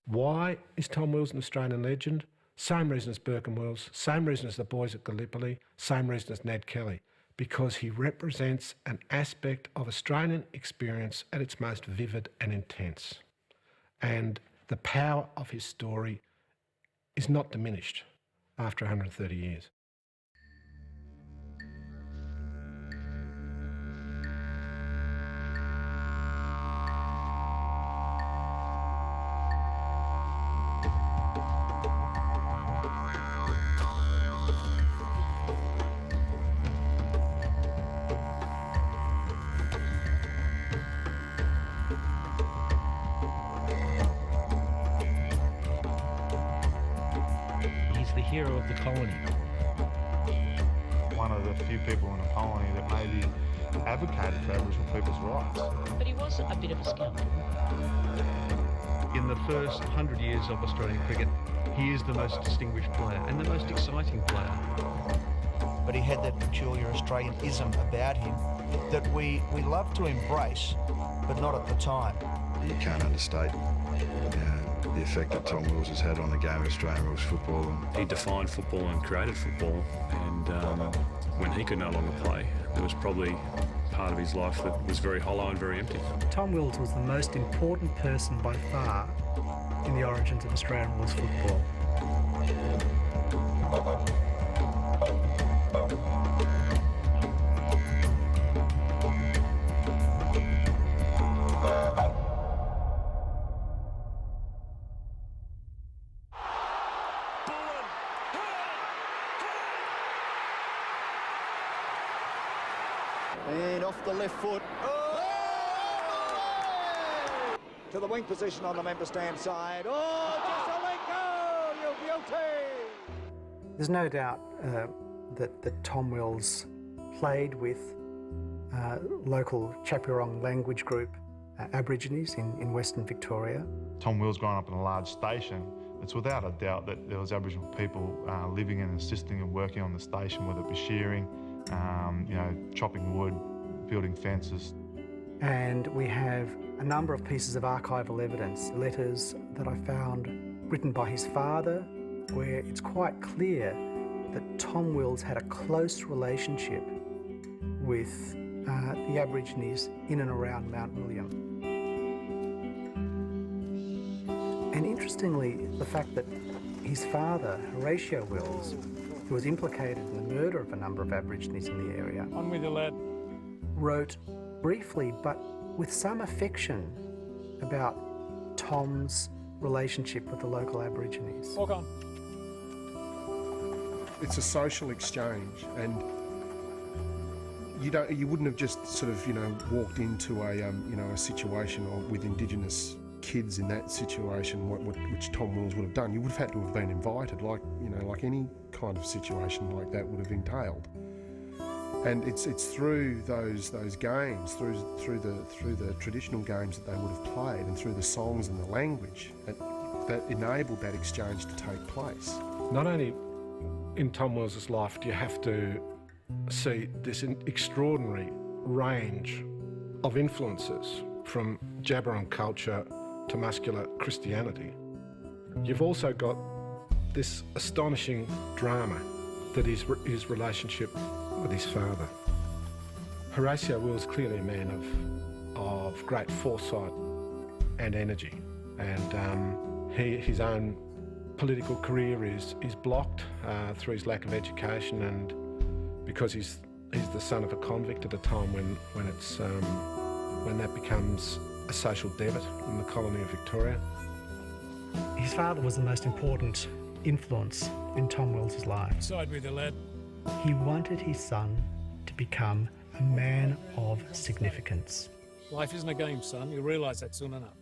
Why is Tom Wills an Australian legend? Same reason as Burke and Wills, same reason as the boys at Gallipoli, same reason as Ned Kelly. Because he represents an aspect of Australian experience at its most vivid and intense. And the power of his story is not diminished after 130 years. The hero of the colony. One of the few people in the colony that maybe advocated for Aboriginal people's rights. But he was a bit of a scoundrel. In the first 100 years of Australian cricket, he is the most distinguished player and the most exciting player. But he had that peculiar Australianism about him that we love to embrace, but not at the time. You can't understate the effect that Tom Wills has had on the game of Australian rules football. He defined football and created football, and when he could no longer play, there was probably part of his life that was very hollow and very empty. Tom Wills was the most important person by far in the origins of Australian rules football. And off the left foot. To the wing position on the member stand side. Oh, Jesselenko, you beauty! There's no doubt that Tom Wills played with local Chapurong language group Aborigines in Western Victoria. Tom Wills growing up in a large station, it's without a doubt that there was Aboriginal people living and assisting and working on the station, whether it be shearing, chopping wood, building fences. And we have a number of pieces of archival evidence, letters that I found written by his father, where it's quite clear that Tom Wills had a close relationship with the Aborigines in and around Mount William. And interestingly, the fact that his father, Horatio Wills, who was implicated in the murder of a number of Aborigines in the area, On with you, lad. wrote briefly but with some affection about Tom's relationship with the local Aborigines. Walk on. It's a social exchange, and you wouldn't have just sort of walked into a situation with Indigenous kids in that situation, which Tom Wills would have done. You would have had to have been invited, like any kind of situation like that would have entailed. And it's through those games, through the traditional games that they would have played, and through the songs and the language that enabled that exchange to take place. Not only in Tom Wills' life do you have to see this extraordinary range of influences from Jabberong culture to muscular Christianity, you've also got this astonishing drama that is his relationship with his father. Horatio Wills, clearly a man of great foresight and energy, and his own political career is blocked through his lack of education, and because he's the son of a convict at a time when that becomes a social debit in the colony of Victoria. His father was the most important influence in Tom Wills' life. Side with you, lad. He wanted his son to become a man of significance. Life isn't a game, son. You'll realise that soon enough.